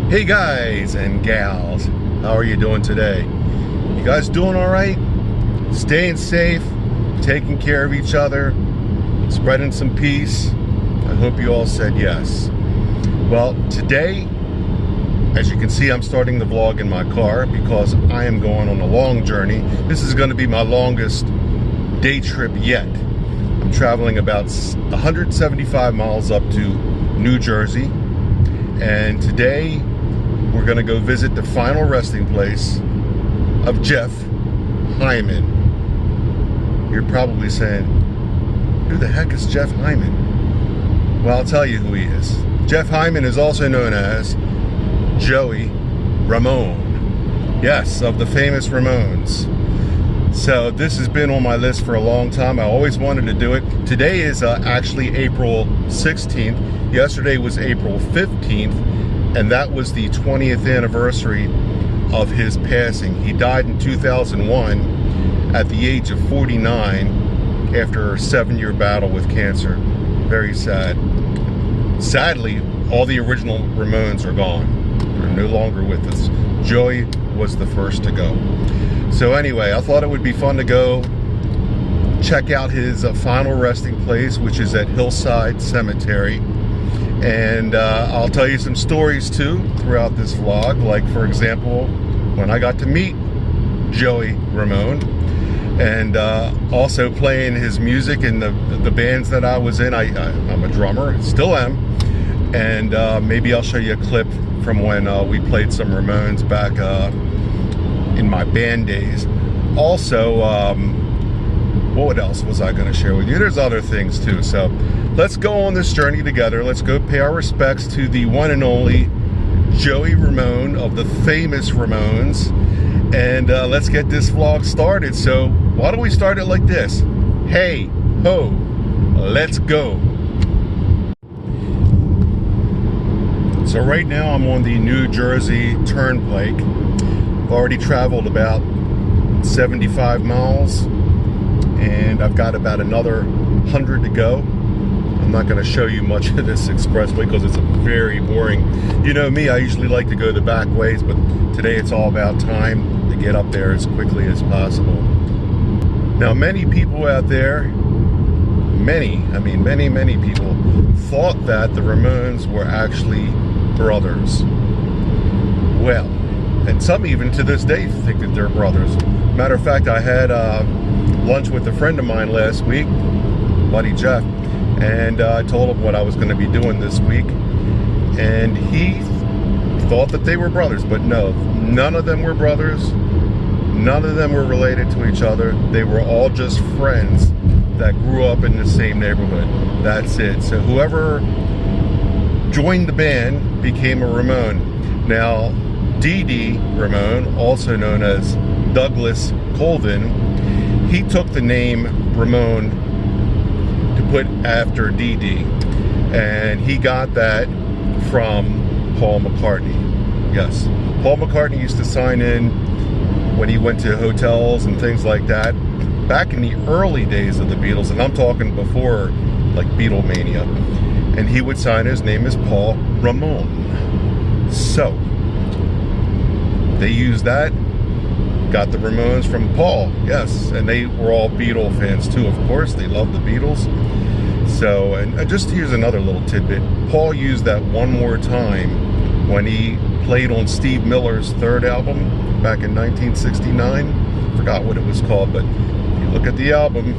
Hey guys and gals, how are you doing today? You guys doing all right? Staying safe, taking care of each other, spreading some peace? I hope you all said yes. Well, today, as you can see, I'm starting the vlog in my car because I am going on a long journey. This is going to be my longest day trip yet. I'm traveling about 175 miles up to New Jersey, and today we're going to go visit the final resting place of Jeff Hyman. You're probably saying, who the heck is Jeff Hyman? Well, I'll tell you who he is. Jeff Hyman is also known as Joey Ramone. Yes, of the famous Ramones. So this has been on my list for a long time. I always wanted to do it. Today is actually April 16th. Yesterday was April 15th. And that was the 20th anniversary of his passing. He died in 2001 at the age of 49 after a 7-year battle with cancer. Very sad. Sadly, all the original Ramones are gone. They're no longer with us. Joey was the first to go. So anyway, I thought it would be fun to go check out his final resting place, which is at Hillside Cemetery. And I'll tell you some stories too throughout this vlog, like for example when I got to meet Joey Ramone, and also playing his music in the bands that I was in. I'm a drummer, still am, and maybe I'll show you a clip from when we played some Ramones back in my band days. Also, what else was I going to share with you? There's other things too. So let's go on this journey together. Let's go pay our respects to the one and only Joey Ramone of the famous Ramones. And let's get this vlog started. So why don't we start it like this? Hey, ho, let's go. So right now I'm on the New Jersey Turnpike. I've already traveled about 75 miles. And I've got about another 100 to go. I'm not going to show you much of this expressway because it's very boring. You know me, I usually like to go the back ways, but today it's all about time to get up there as quickly as possible. Now, many people out there, many people thought that the Ramones were actually brothers. Well, and some even to this day think that they're brothers. Matter of fact, I had lunch with a friend of mine last week, buddy Jeff, and I told him what I was going to be doing this week, and he thought that they were brothers, but no, none of them were brothers. None of them were related to each other. They were all just friends that grew up in the same neighborhood. That's it. So whoever joined the band became a Ramone. Now, Dee Dee Ramone, also known as Douglas Colvin, he took the name Ramone to put after Dee Dee, and he got that from Paul McCartney. Yes, Paul McCartney used to sign in when he went to hotels and things like that back in the early days of the Beatles, and I'm talking before like Beatlemania, and he would sign his name as Paul Ramone. So they used that. Got the Ramones from Paul, yes, and they were all Beatle fans too, of course. They loved the Beatles. So, and just here's another little tidbit. Paul used that one more time when he played on Steve Miller's third album back in 1969. Forgot what it was called, but if you look at the album,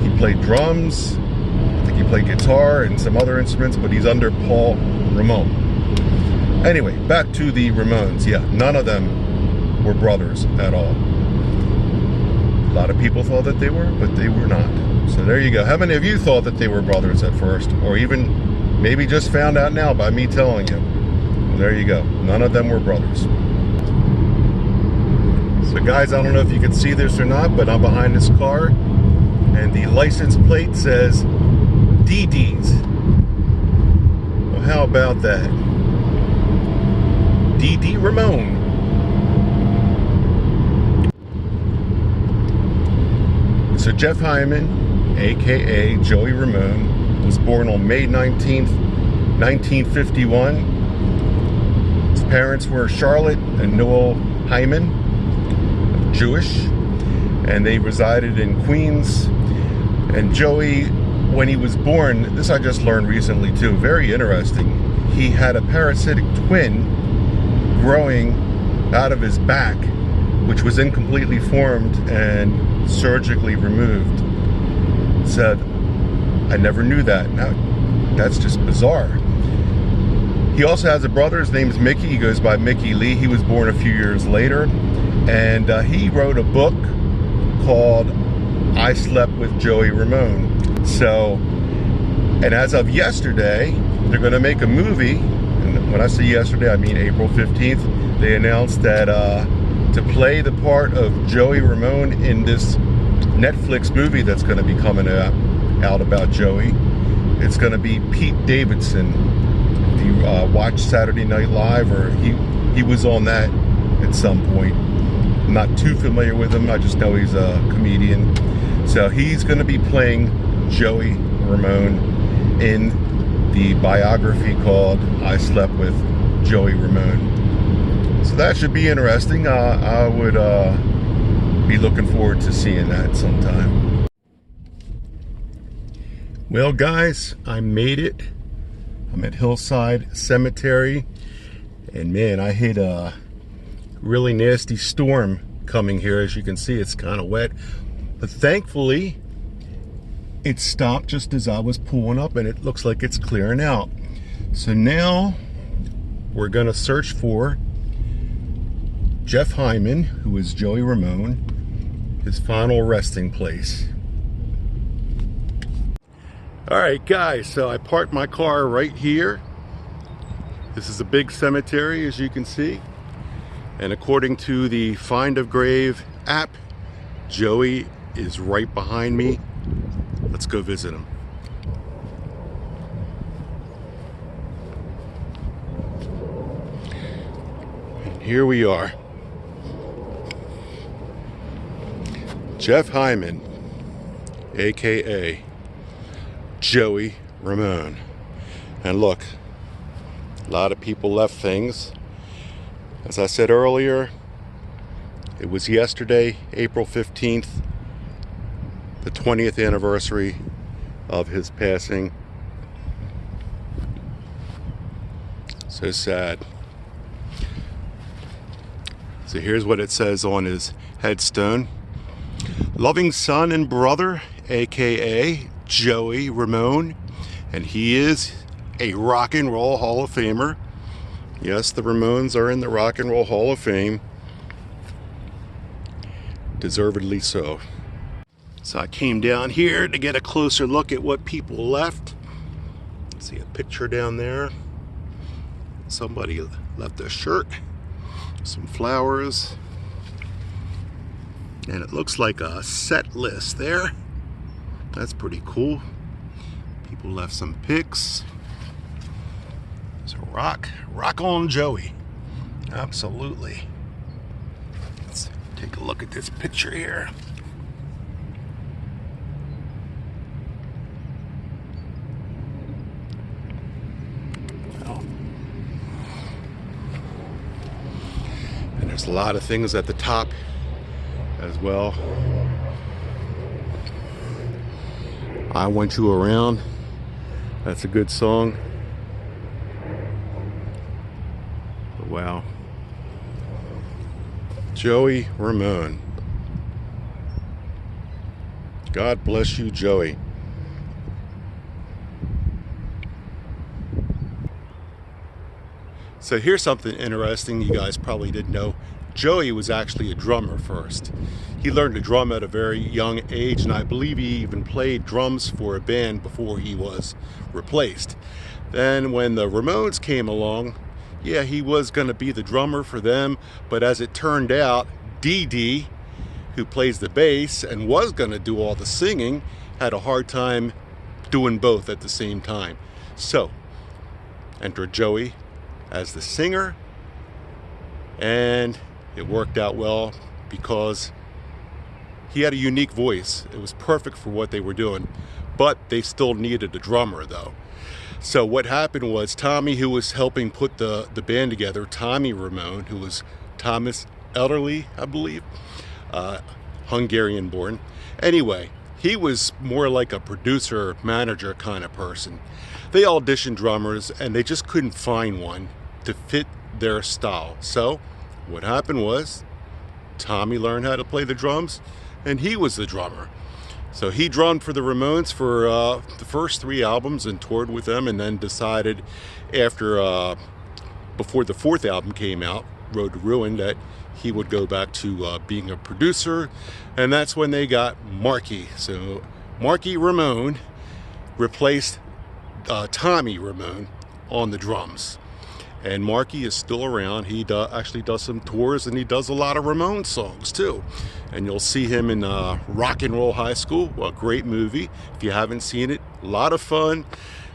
he played drums, I think he played guitar and some other instruments, but he's under Paul Ramone. Anyway, back to the Ramones. Yeah, none of them were brothers at all. A lot of people thought that they were, but they were not. So there you go. How many of you thought that they were brothers at first, or even maybe just found out now by me telling you? Well, there you go. None of them were brothers. So guys, I don't know if you can see this or not, but I'm behind this car, and the license plate says Dee Dee's. Well, how about that? Dee Dee Ramone. So Jeff Hyman, aka Joey Ramone, was born on May 19th, 1951 parents were Charlotte and Noel Hyman, Jewish, and they resided in Queens. And Joey, when he was born, this I just learned recently too, very interesting, he had a parasitic twin growing out of his back, which was incompletely formed and surgically removed. Said, I never knew that. Now, that's just bizarre. He also has a brother, his name's Mickey, he goes by Mickey Lee. He was born a few years later, and he wrote a book called I Slept with Joey Ramone. So, and as of yesterday, they're going to make a movie, and when I say yesterday, I mean April 15th, they announced that to play the part of Joey Ramone in this Netflix movie that's going to be coming out about Joey, it's going to be Pete Davidson. If you watch Saturday Night Live, or he was on that at some point. I'm not too familiar with him, I just know he's a comedian. So he's going to be playing Joey Ramone in the biography called I Slept with Joey Ramone. So that should be interesting. I would be looking forward to seeing that sometime. Well guys, I made it. I'm at Hillside Cemetery, and man, I hit a really nasty storm coming here. As you can see, it's kind of wet, but thankfully it stopped just as I was pulling up, and it looks like it's clearing out. So now we're gonna search for Jeff Hyman, who is Joey Ramone, his final resting place. All right guys, so I parked my car right here. This is a big cemetery, as you can see, and according to the Find a Grave app, Joey is right behind me. Let's go visit him. And here we are. Jeff Hyman, aka Joey Ramone. And look, a lot of people left things. As I said earlier, it was yesterday, April 15th, the 20th anniversary of his passing. So sad. So here's what it says on his headstone. Loving son and brother, aka Joey Ramone, and he is a Rock and Roll Hall of Famer. Yes, the Ramones are in the Rock and Roll Hall of Fame. Deservedly so. So I came down here to get a closer look at what people left. See a picture down there. Somebody left a shirt, some flowers, and it looks like a set list there. That's pretty cool. People left some pics. So rock on Joey. Absolutely. Let's take a look at this picture here. Wow. And there's a lot of things at the top as well. I Want You Around. That's a good song. But wow. Joey Ramone. God bless you, Joey. So here's something interesting you guys probably didn't know. Joey was actually a drummer first. He learned to drum at a very young age, and I believe he even played drums for a band before he was replaced. Then when the Ramones came along, yeah, he was going to be the drummer for them, but as it turned out, Dee Dee, who plays the bass and was going to do all the singing, had a hard time doing both at the same time. So, enter Joey as the singer, and it worked out well because he had a unique voice. It was perfect for what they were doing, but they still needed a drummer though. So what happened was Tommy, who was helping put the band together, Tommy Ramone, who was Thomas Elderly, I believe, Hungarian born. Anyway, he was more like a producer, manager kind of person. They auditioned drummers and they just couldn't find one to fit their style. So what happened was Tommy learned how to play the drums and he was the drummer. So he drummed for the Ramones for the first 3 albums and toured with them, and then decided after, before the 4th album came out, Road to Ruin, that he would go back to being a producer, and that's when they got Marky. So Marky Ramone replaced Tommy Ramone on the drums. And Marky is still around. He actually does some tours, and he does a lot of Ramones songs too. And you'll see him in Rock and Roll High School, a great movie. If you haven't seen it, a lot of fun.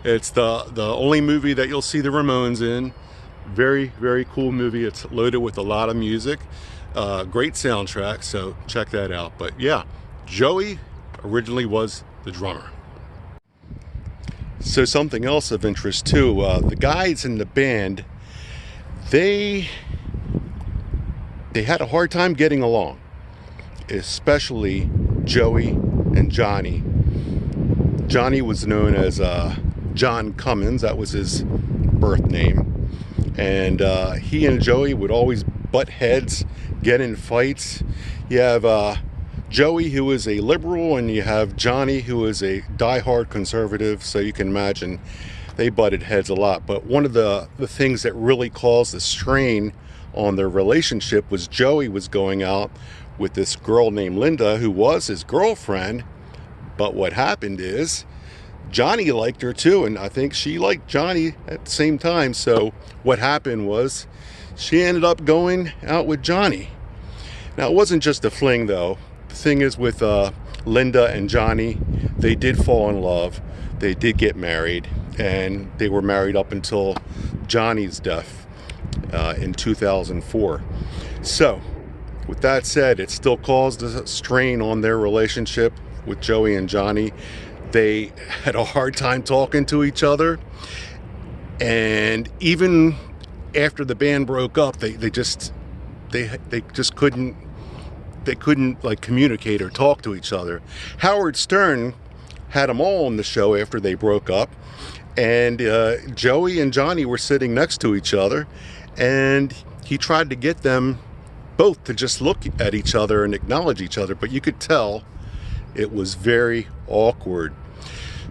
It's the only movie that you'll see the Ramones in. Very, very cool movie. It's loaded with a lot of music. Great soundtrack, so check that out. But yeah, Joey originally was the drummer. So something else of interest too, the guys in the band, they had a hard time getting along, especially Joey and Johnny. Johnny was known as John Cummins, that was his birth name, and he and Joey would always butt heads, get in fights. You have Joey, who is a liberal, and you have Johnny, who is a diehard conservative, so you can imagine they butted heads a lot. But one of the things that really caused the strain on their relationship was Joey was going out with this girl named Linda, who was his girlfriend. But what happened is Johnny liked her too, and I think she liked Johnny at the same time. So what happened was she ended up going out with Johnny. Now, it wasn't just a fling though. The thing is, with Linda and Johnny, they did fall in love. They did get married, and they were married up until Johnny's death in 2004. So with that said, it still caused a strain on their relationship with Joey and Johnny. They had a hard time talking to each other, and even after the band broke up, they just couldn't like communicate or talk to each other. Howard Stern had them all on the show after they broke up, and Joey and Johnny were sitting next to each other, and he tried to get them both to just look at each other and acknowledge each other, but you could tell it was very awkward.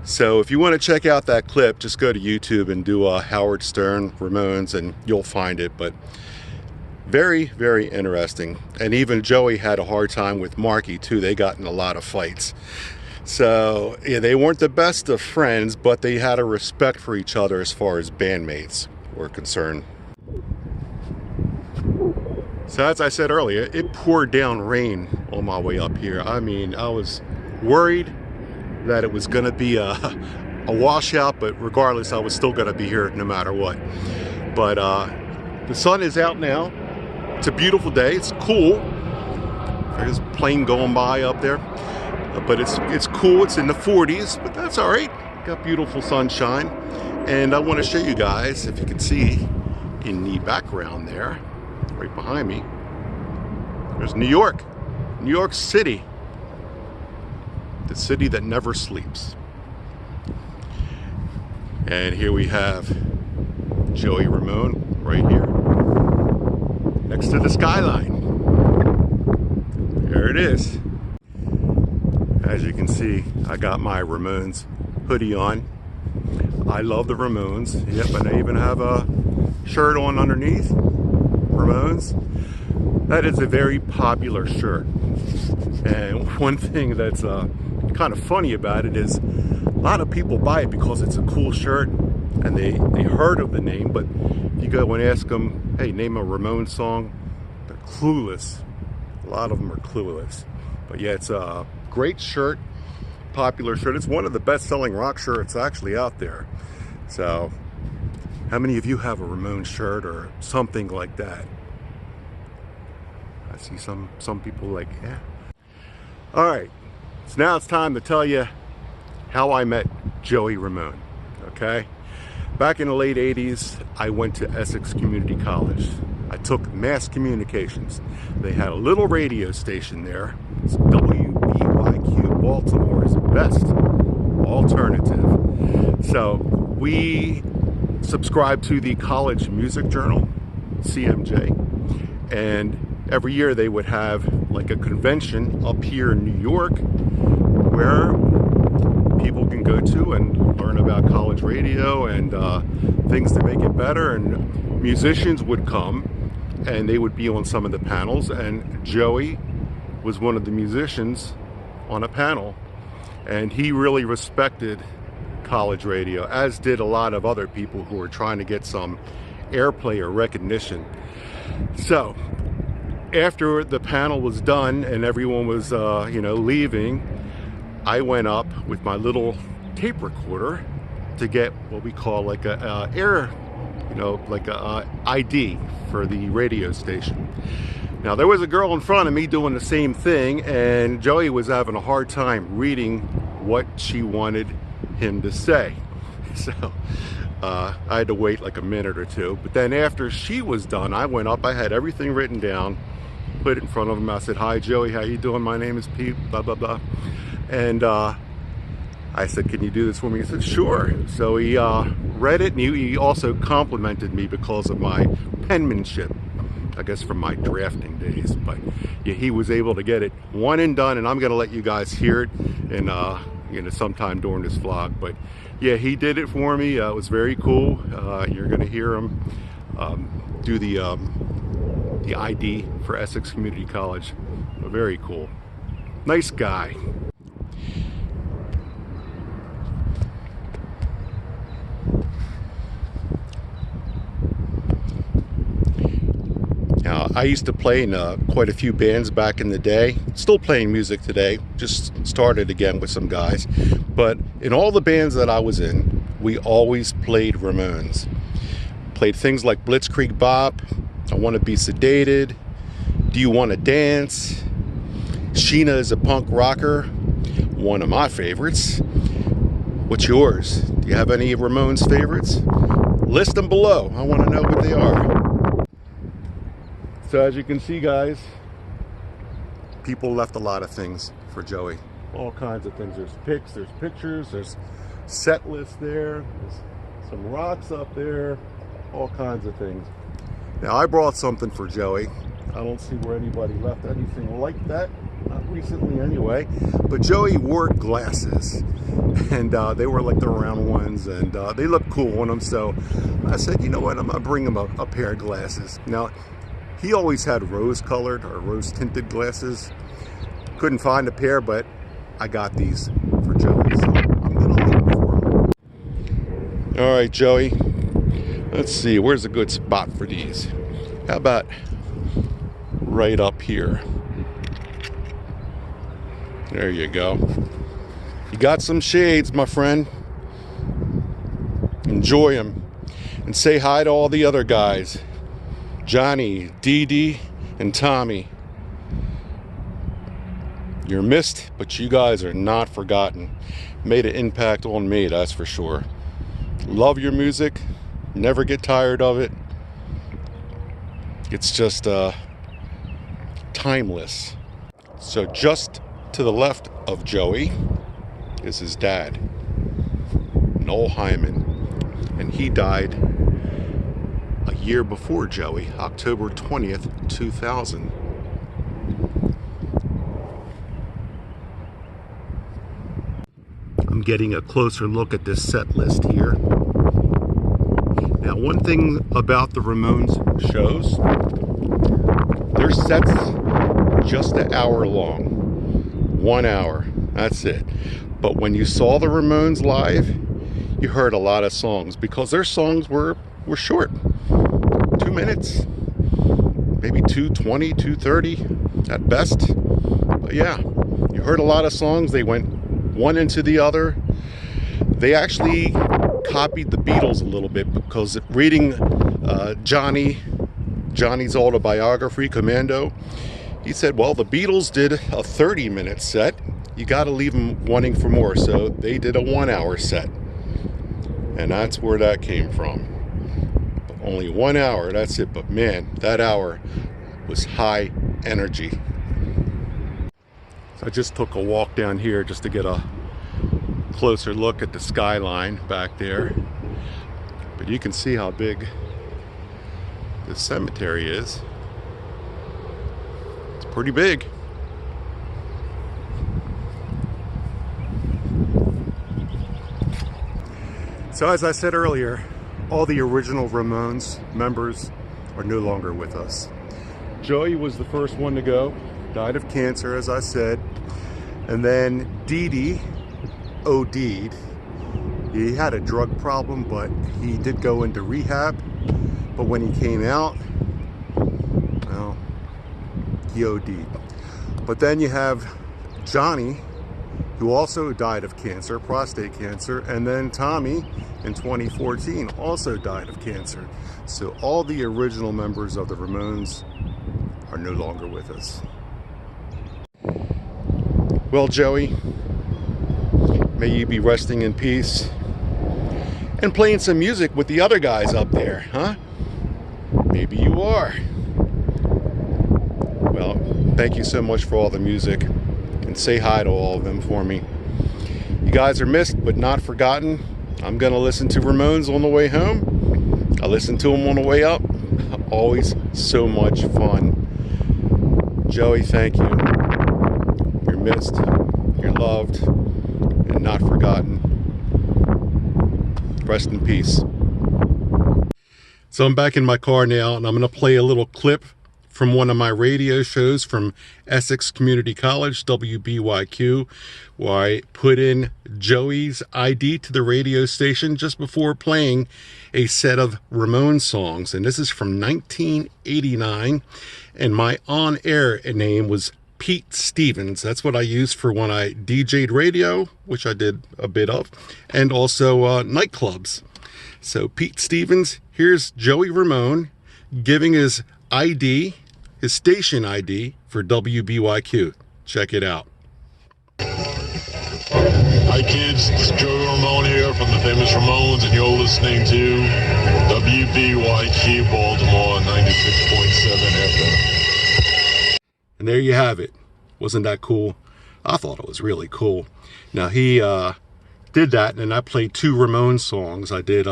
So if you want to check out that clip, just go to YouTube and do Howard Stern Ramones, and you'll find it. But very, very interesting. And even Joey had a hard time with Marky too. They got in a lot of fights. So yeah, they weren't the best of friends, but they had a respect for each other as far as bandmates were concerned. So as I said earlier, it poured down rain on my way up here. I mean, I was worried that it was going to be a washout, but regardless, I was still going to be here no matter what. But the sun is out now. It's a beautiful day. It's cool. There's a plane going by up there, but it's cool. It's in the 40s, but that's all right. Got beautiful sunshine, and I want to show you guys, if you can see in the background there, right behind me, there's New York City, the city that never sleeps. And here we have Joey Ramone right here next to the skyline. There it is. As you can see, I got my Ramones hoodie on. I love the Ramones. Yep, and I even have a shirt on underneath. Ramones. That is a very popular shirt. And one thing that's kind of funny about it is a lot of people buy it because it's a cool shirt and they heard of the name, but if you go and ask them, hey, name a Ramones song, they're clueless. A lot of them are clueless. But yeah, it's a great shirt, popular shirt. It's one of the best-selling rock shirts actually out there. So how many of you have a Ramones shirt or something like that? I see some people like, yeah. All right, so now it's time to tell you how I met Joey Ramone, okay? Back in the late 80s, I went to Essex Community College. I took mass communications. They had a little radio station there. It's WBYQ, Baltimore's best alternative. So we subscribed to the College Music Journal, CMJ, and every year they would have like a convention up here in New York where people can go to and learn about college radio and things to make it better, and musicians would come and they would be on some of the panels, and Joey was one of the musicians on a panel, and he really respected college radio, as did a lot of other people who were trying to get some airplay or recognition. So after the panel was done and everyone was leaving, I went up with my little tape recorder to get what we call like a ID for the radio station. Now there was a girl in front of me doing the same thing, and Joey was having a hard time reading what she wanted him to say. So I had to wait like a minute or two. But then after she was done, I went up, I had everything written down, put it in front of him. I said, "Hi Joey, how you doing? My name is Pete, blah, blah, blah." And I said, "Can you do this for me?" He said, "Sure." So he read it, and he also complimented me because of my penmanship, I guess from my drafting days. But yeah, he was able to get it one and done, and I'm gonna let you guys hear it in sometime during this vlog. But yeah, he did it for me. It was very cool. You're gonna hear him do the ID for Essex Community College. Very cool. Nice guy. Now, I used to play in quite a few bands back in the day. Still playing music today. Just started again with some guys. But in all the bands that I was in, we always played Ramones. Played things like Blitzkrieg Bop, I Want to Be Sedated, Do You Want to Dance, Sheena Is a Punk Rocker, one of my favorites. What's yours? Do you have any Ramones favorites? List them below. I want to know what they are. So as you can see, guys, people left a lot of things for Joey. All kinds of things. There's pics, there's pictures, there's set list there, there's some rocks up there, all kinds of things. Now I brought something for Joey. I don't see where anybody left anything like that, not recently anyway. But Joey wore glasses, and they were like the round ones, and they looked cool on him. So I said, you know what, I'm gonna bring him a pair of glasses. Now, he always had rose-colored or rose-tinted glasses. Couldn't find a pair, but I got these for Joey, so I'm gonna leave them for him. All right, Joey. Let's see, where's a good spot for these? How about right up here? There you go. You got some shades, my friend. Enjoy them. And say hi to all the other guys. Johnny, Dee Dee, and Tommy. You're missed, but you guys are not forgotten. Made an impact on me, that's for sure. Love your music. Never get tired of it. It's just timeless. So just to the left of Joey is his dad, Noel Hyman. And he died a year before Joey, October 20th, 2000. I'm getting a closer look at this set list here. Now, one thing about the Ramones shows, their sets just an hour long. 1 hour, that's it. But when you saw the Ramones live, you heard a lot of songs because their songs were short. 2 minutes, maybe 2:20, 2:30 at best. But yeah, you heard a lot of songs. They went one into the other. They actually copied the Beatles a little bit because reading Johnny's autobiography, Commando, he said, well, the Beatles did a 30-minute set. You got to leave them wanting for more. So they did a 1 hour set. And that's where that came from. Only 1 hour, that's it. But man, that hour was high energy. So I just took a walk down here just to get a closer look at the skyline back there. But you can see how big the cemetery is. It's pretty big. So as I said earlier, all the original Ramones members are no longer with us. Joey was the first one to go, died of cancer, as I said. And then Dee Dee OD'd. He had a drug problem, but he did go into rehab. But when he came out, well, he OD'd. But then you have Johnny, who also died of cancer, prostate cancer, and then Tommy in 2014 also died of cancer. So all the original members of the Ramones are no longer with us. Well, Joey, may you be resting in peace and playing some music with the other guys up there, huh? Maybe you are. Well, thank you so much for all the music, and say hi to all of them for me. You guys are missed but not forgotten. I'm gonna listen to Ramones on the way home. I listened to them on the way up. Always so much fun. Joey, thank you. You're missed, you're loved, and not forgotten. Rest in peace. So I'm back in my car now, and I'm going to play a little clip from one of my radio shows from Essex Community College, WBYQ, where I put in Joey's ID to the radio station just before playing a set of Ramones songs. And this is from 1989, and my on-air name was Pete Stevens. That's what I used for when I DJ'd radio, which I did a bit of, and also nightclubs. So Pete Stevens, here's Joey Ramone giving his ID, his station ID for WBYQ. Check it out. Hi kids, it's Joey Ramone here from the famous Ramones, and you're listening to WBYQ Baltimore 96.7 FM. And there you have it. Wasn't that cool? I thought it was really cool. Now he did that, and I played two Ramones songs. I did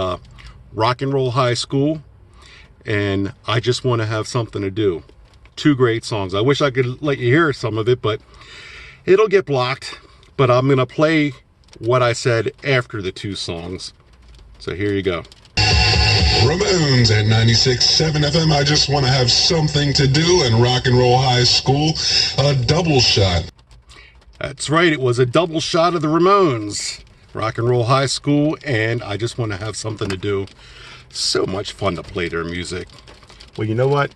Rock and Roll High School and I Just Want to Have Something to Do. Two great songs. I wish I could let you hear some of it, but it'll get blocked. But I'm going to play what I said after the two songs. So here you go. Ramones at 96.7 FM. I Just Want to Have Something to Do, and Rock and Roll High School, a double shot. That's right. It was a double shot of the Ramones. Rock and Roll High School and I Just Want to Have Something to Do. So much fun to play their music. Well, you know what?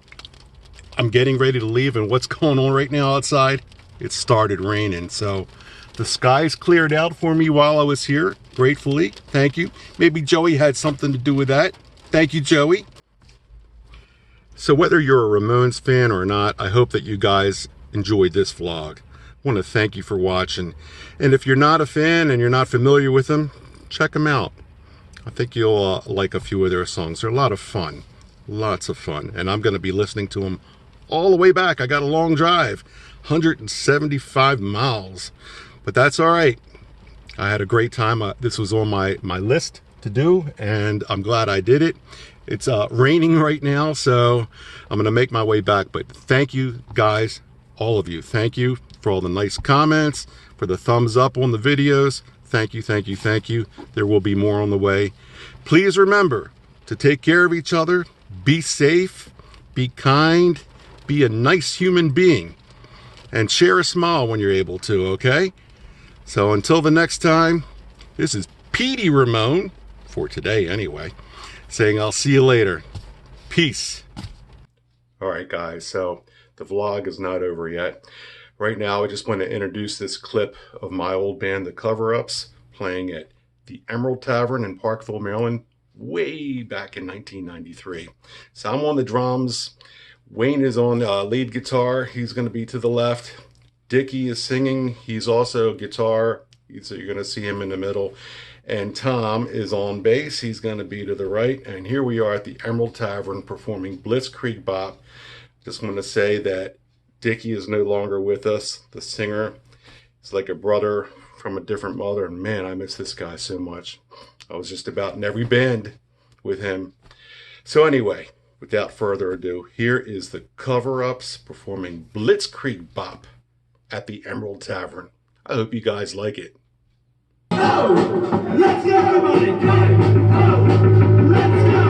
I'm getting ready to leave, and what's going on right now outside? It started raining, so the skies cleared out for me while I was here. Gratefully. Thank you. Maybe Joey had something to do with that. Thank you, Joey. So whether you're a Ramones fan or not, I hope that you guys enjoyed this vlog. I want to thank you for watching. And if you're not a fan and you're not familiar with them, check them out. I think you'll like a few of their songs. They're a lot of fun. Lots of fun. And I'm going to be listening to them all the way back. I got a long drive. 175 miles. But that's all right. I had a great time. This was on my list to do, and I'm glad I did it. It's raining right now, so I'm going to make my way back. But thank you, guys, all of you. Thank you for all the nice comments, for the thumbs up on the videos. Thank you, thank you, thank you. There will be more on the way. Please remember to take care of each other. Be safe, be kind, be a nice human being, and share a smile when you're able to, okay? So until the next time, this is Petey Ramone, for today anyway, saying I'll see you later. Peace. All right, guys, so the vlog is not over yet. Right now, I just want to introduce this clip of my old band, The Cover-Ups, playing at the Emerald Tavern in Parkville, Maryland, way back in 1993. So I'm on the drums. Wayne is on lead guitar. He's going to be to the left. Dickie is singing. He's also guitar. So you're going to see him in the middle. And Tom is on bass. He's going to be to the right. And here we are at the Emerald Tavern performing Blitzkrieg Bop. Just want to say that Dickie is no longer with us, the singer. He's like a brother from a different mother. And man, I miss this guy so much. I was just about in every band with him. So anyway, without further ado, here is the Cover-Ups performing Blitzkrieg Bop at the Emerald Tavern. I hope you guys like it. Let's go, everybody! Go! Let's go!